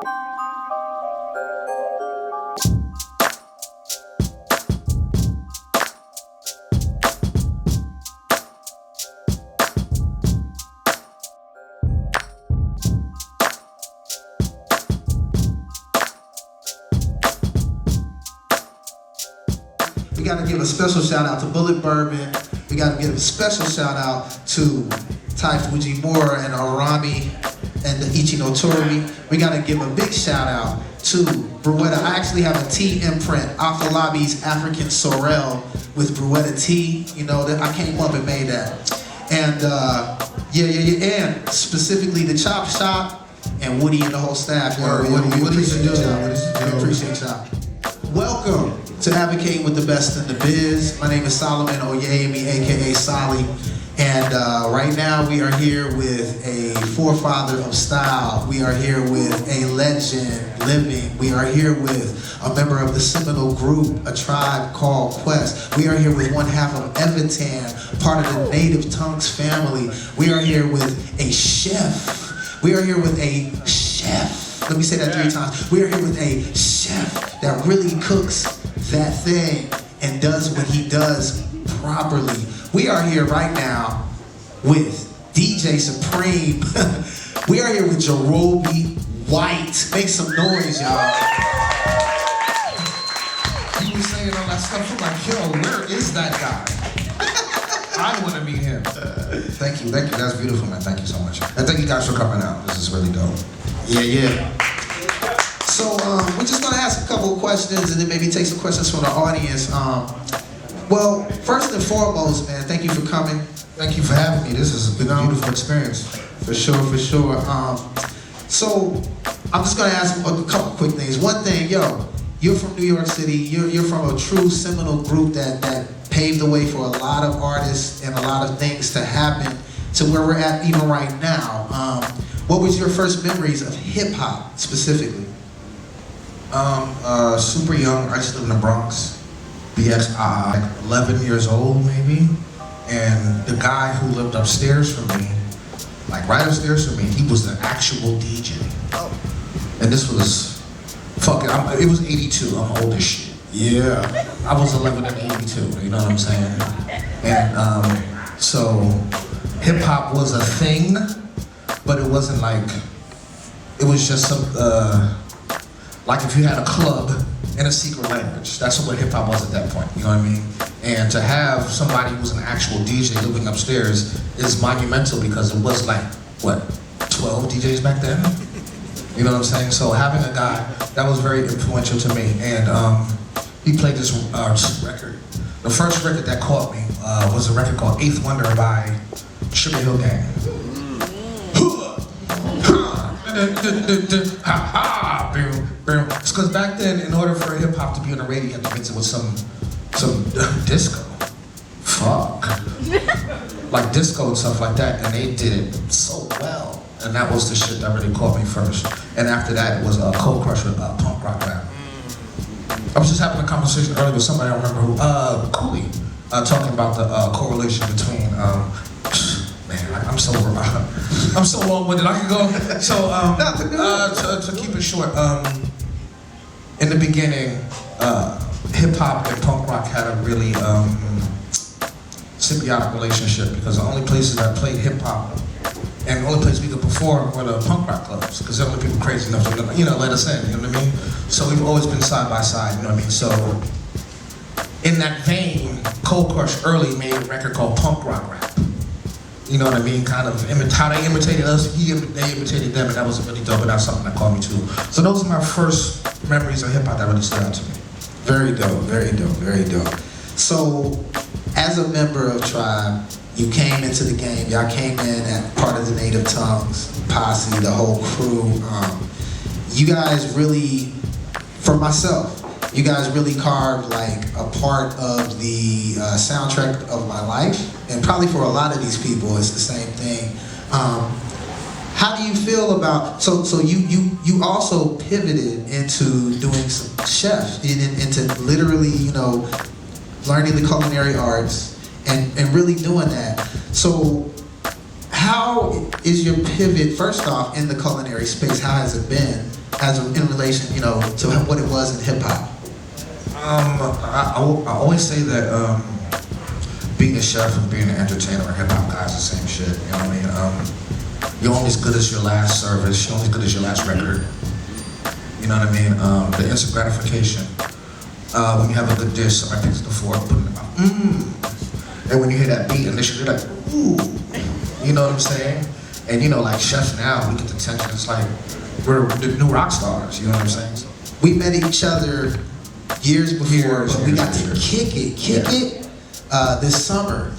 We gotta give a special shout out to Bulleit Bourbon. We gotta give a special shout out to Ty Fujimura and Arami and the Ichii no Torii. We gotta give a big shout out to Bulleit. I actually have a tea imprint off the lobby's African Sorrel with Bulleit tea. You know, that I came up and made that. And and specifically the Chop Shop and Woody and the whole staff. We appreciate y'all. We appreciate y'all. Welcome to Advocating with the Best in the Biz. My name is Solomon Oyeyemi, aka Solly, and right now we are here with a forefather of style. We are here with a legend living. We are here with a member of the seminal group, A Tribe Called Quest. We are here with one half of Evitan, part of the Native Tongues family. We are here with a chef. We are here with a chef. Let me say that 3 times. We are here with a chef that really cooks that thing and does what he does properly. We are here right now with DJ Supreme. We are here with Jarobi White. Make some noise, y'all. You were saying all that stuff, I'm like, yo, where is that guy? I want to meet him. Thank you, that's beautiful, man, thank you so much. And thank you guys for coming out, this is really dope. Yeah. So we're just gonna ask a couple of questions and then maybe take some questions from the audience. Well, first and foremost, man, thank you for coming. Thank you for having me. This has been a beautiful experience. For sure. So I'm just gonna ask a couple quick things. One thing, you're from New York City. You're from a true seminal group that paved the way for a lot of artists and a lot of things to happen to where we're at even right now. What was your first memories of hip hop specifically? Super young. I used to live in the Bronx. BX, like 11 years old maybe. And the guy who lived upstairs from me, like right upstairs from me, he was the actual DJ. Oh. And this was, it was 82, I'm old as shit. Yeah. I was 11 in 82, you know what I'm saying? And so hip hop was a thing, but it wasn't like, it was just some, like if you had a club in a secret language. That's what hip hop was at that point, you know what I mean? And to have somebody who was an actual DJ living upstairs is monumental because it was like, what, 12 DJs back then? You know what I'm saying? So having a guy, that was very influential to me. And he played this record. The first record that caught me was a record called 8th Wonder by Sugar Hill Gang. It's because back then, in order for hip hop to be on the radio, you had to mix it with some disco. Fuck. Like disco and stuff like that, and they did it so well. And that was the shit that really caught me first. And after that, it was a Cold Crush with punk rock rap. I was just having a conversation earlier with somebody I remember who, Cooley, talking about the correlation between, man, I'm so long-winded. I can go. So to keep it short, in the beginning, hip hop and punk rock had a really symbiotic relationship because the only places that played hip hop and the only place we could perform were the punk rock clubs because the only people crazy enough to let us in. You know what I mean? So we've always been side by side. You know what I mean? So in that vein, Cold Crush early made a record called Punk Rock Rap. You know what I mean? Kind of how they imitated us, they imitated them, and that was really dope, and that's something that caught me too. So those are my first memories of hip hop that really stood out to me. Very dope. So, as a member of Tribe, you came into the game, y'all came in at part of the Native Tongues posse, the whole crew. You guys really, for myself, you guys really carved like a part of the soundtrack of my life, and probably for a lot of these people, it's the same thing. How do you feel about, so you also pivoted into doing some chef, into literally, learning the culinary arts and really doing that. So how is your pivot, first off, in the culinary space? How has it been? in relation, to what it was in hip hop? I always say that being a chef and being an entertainer and hip hop guys the same shit. You know what I mean? You're only as good as your last service. You're only as good as your last record. You know what I mean? The instant gratification. When you have a good dish, somebody picks the fork, put it in the mouth. And when you hear that beat, initially you're like, ooh. You know what I'm saying? And like chefs now, we get the attention. It's like we're the new rock stars. You know what I'm saying? So, we met each other years before, but we got to kick it this summer.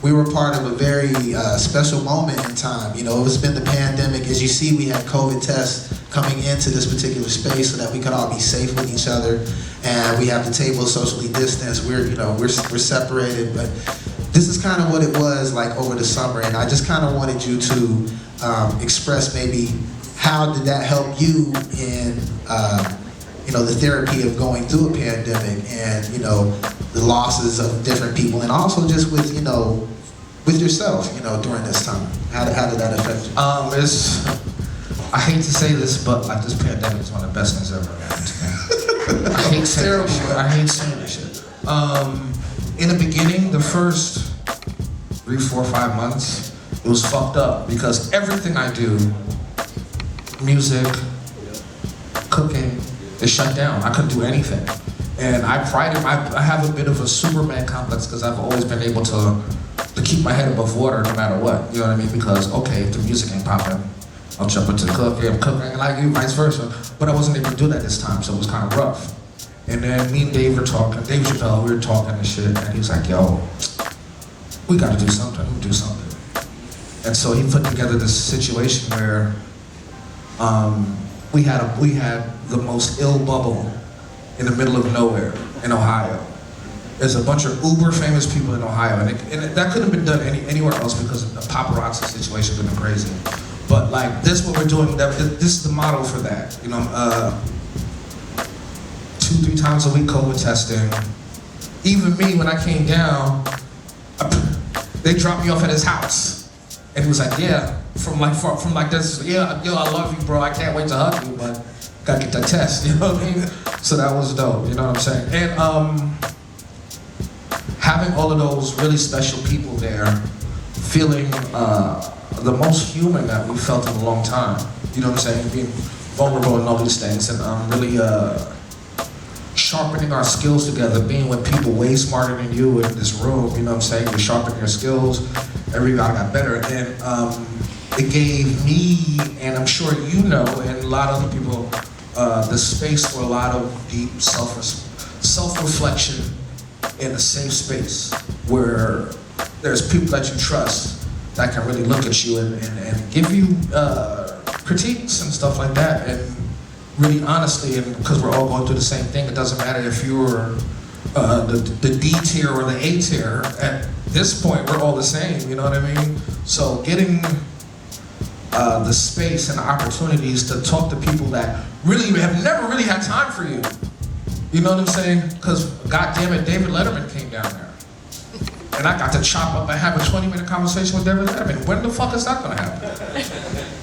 We were part of a very special moment in time. It's been the pandemic. As you see, we had COVID tests coming into this particular space so that we could all be safe with each other, and we have the table socially distanced. We're separated, but this is kind of what it was like over the summer, and I just kind of wanted you to express maybe how did that help you in the therapy of going through a pandemic and the losses of different people, and also just with yourself during this time. How did that affect you? I hate to say this, but like this pandemic is one of the best things ever happened to me. I hate saying this shit. I hate saying this shit. In the beginning, the first 3, 4, 5 months, it was fucked up because everything I do, music, cooking, is shut down. I couldn't do anything. And I have a bit of a Superman complex because I've always been able to keep my head above water no matter what. You know what I mean? Because, okay, if the music ain't popping, I'll jump into the cooking, I'm cooking like you, vice versa. But I wasn't able to do that this time, so it was kind of rough. And then me and Dave were talking, Dave Chappelle, we were talking and shit, and he was like, yo, we gotta do something, And so he put together this situation where we had the most ill bubble in the middle of nowhere in Ohio. There's a bunch of uber famous people in Ohio, and that couldn't have been done anywhere else because of the paparazzi situation would have been crazy. But like this, what we're doing, this is the model for that. 2-3 times a week COVID testing. Even me, when I came down, they dropped me off at his house, and he was like, yeah, from like this, yeah, yo, I love you, bro. I can't wait to hug you, but gotta get that test. You know what I mean? So that was dope. You know what I'm saying? And having all of those really special people there, feeling the most human that we felt in a long time. You know what I'm saying? Being vulnerable and all these things, and really sharpening our skills together, being with people way smarter than you in this room. You know what I'm saying? You're sharpening your skills. Everybody got better, and it gave me, and I'm sure and a lot of other people, the space for a lot of deep self-reflection in a safe space where there's people that you trust that can really look at you and give you critiques and stuff like that, and really honestly, and because we're all going through the same thing, it doesn't matter if you're the D tier or the A tier. At this point, we're all the same, you know what I mean? So getting the space and the opportunities to talk to people that really have never really had time for you. You know what I'm saying? Because, goddamn it, David Letterman came down there. And I got to chop up and have a 20-minute conversation with David Letterman. When the fuck is that gonna happen?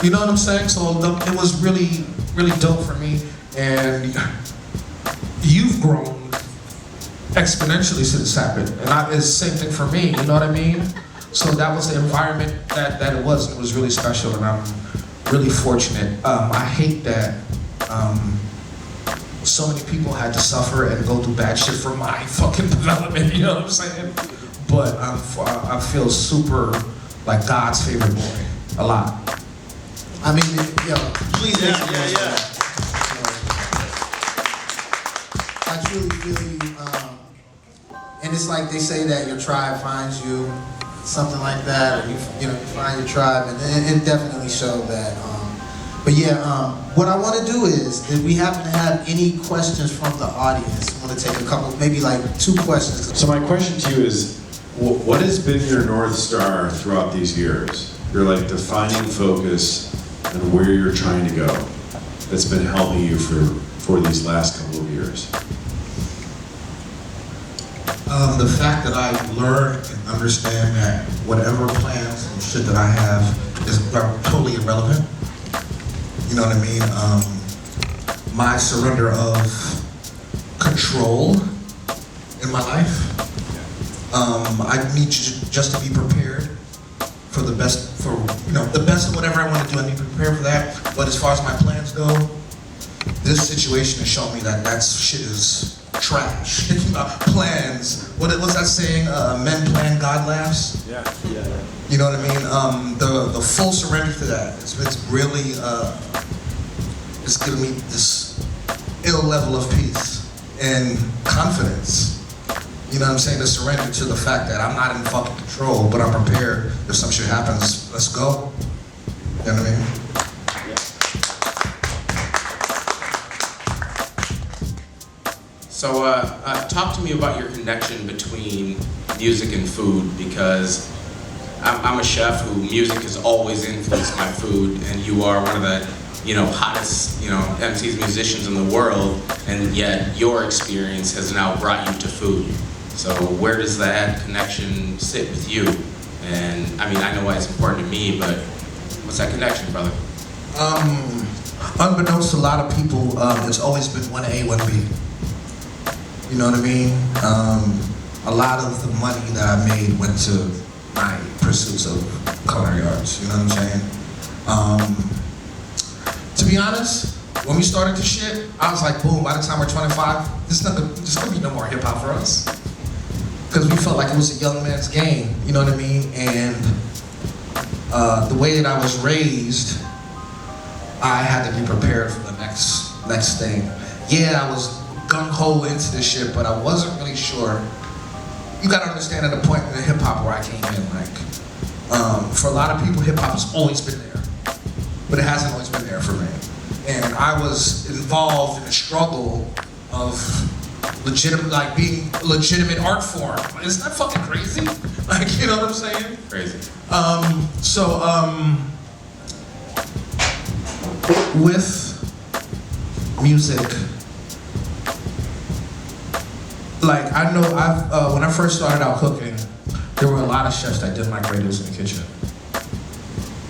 You know what I'm saying? So it was really, really dope for me. And you've grown exponentially since it's happened. And it's the same thing for me, you know what I mean? So that was the environment that it was. It was really special, and I'm really fortunate. I hate that so many people had to suffer and go through bad shit for my fucking development, you know what I'm saying? But I feel super like God's favorite boy, a lot. I mean, please make some noise. I truly feel you, and it's like they say that your tribe finds you, something like that, or you find your tribe, and it definitely showed that. But what I want to do is, if we happen to have any questions from the audience, I want to take a couple, maybe like 2 questions. So my question to you is, what has been your North Star throughout these years? Your like defining focus and where you're trying to go that's been helping you for these last couple of years? The fact that I learned and understand that whatever plans and shit that I have is totally irrelevant. You know what I mean? my surrender of control in my life. I need just to be prepared for the best, the best of whatever I want to do. I need to be prepared for that. But as far as my plans go, this situation has shown me that shit is trash. Plans. What's that saying? Men plan, God laughs. Yeah. You know what I mean? The full surrender to that. It's really it's given me this ill level of peace and confidence. You know what I'm saying? To surrender to the fact that I'm not in fucking control, but I'm prepared if some shit happens. Let's go. You know what I mean? So, talk to me about your connection between music and food, because I'm a chef who music has always influenced my food, and you are one of the, hottest, MCs, musicians in the world, and yet your experience has now brought you to food. So where does that connection sit with you? And I know why it's important to me, but what's that connection, brother? Unbeknownst to a lot of people, it's always been 1A, 1B. You know what I mean? A lot of the money that I made went to my pursuits of culinary arts, you know what I'm saying? To be honest, when we started this shit, I was like, boom, by the time we're 25, there's gonna be no more hip hop for us. Because we felt like it was a young man's game, you know what I mean? And the way that I was raised, I had to be prepared for the next thing. Yeah, I was gung-ho into this shit, but I wasn't really sure. You gotta understand at the point in hip hop where I came in, for a lot of people, hip hop has always been there, but it hasn't always been there for me. And I was involved in a struggle of being a legitimate art form. Isn't that fucking crazy? You know what I'm saying? Crazy. With music, I know when I first started out cooking, there were a lot of chefs that didn't like radios in the kitchen.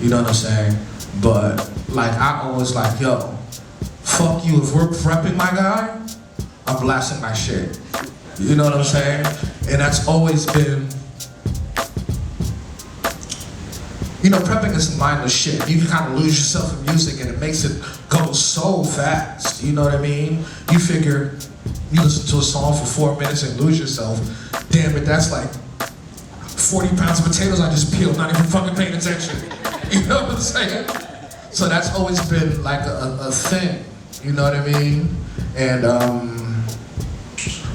You know what I'm saying? But I always yo, fuck you, if we're prepping my guy, I'm blasting my shit. You know what I'm saying? And that's always been, prepping is mindless shit. You can kind of lose yourself in music and it makes it go so fast. You know what I mean? You figure, you listen to a song for 4 minutes and lose yourself. Damn it, that's 40 pounds of potatoes I just peeled, not even fucking paying attention. You know what I'm saying? So that's always been a thing. You know what I mean? And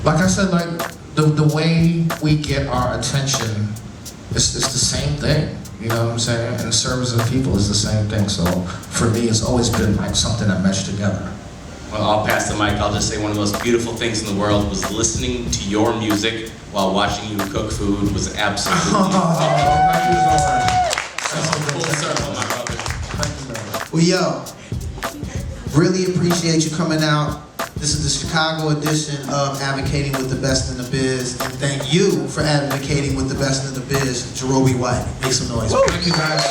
like I said, the way we get our attention, it's the same thing. You know what I'm saying? And service of people is the same thing. So for me, it's always been something that meshed together. Well, I'll pass the mic. I'll just say one of the most beautiful things in the world was listening to your music while watching you cook food was absolutely full circle, my brother. Well, yo, really appreciate you coming out. This is the Chicago edition of Advocating with the Best in the Biz. And thank you for advocating with the best in the biz, Jarobi White. Make some noise. Thank you, guys.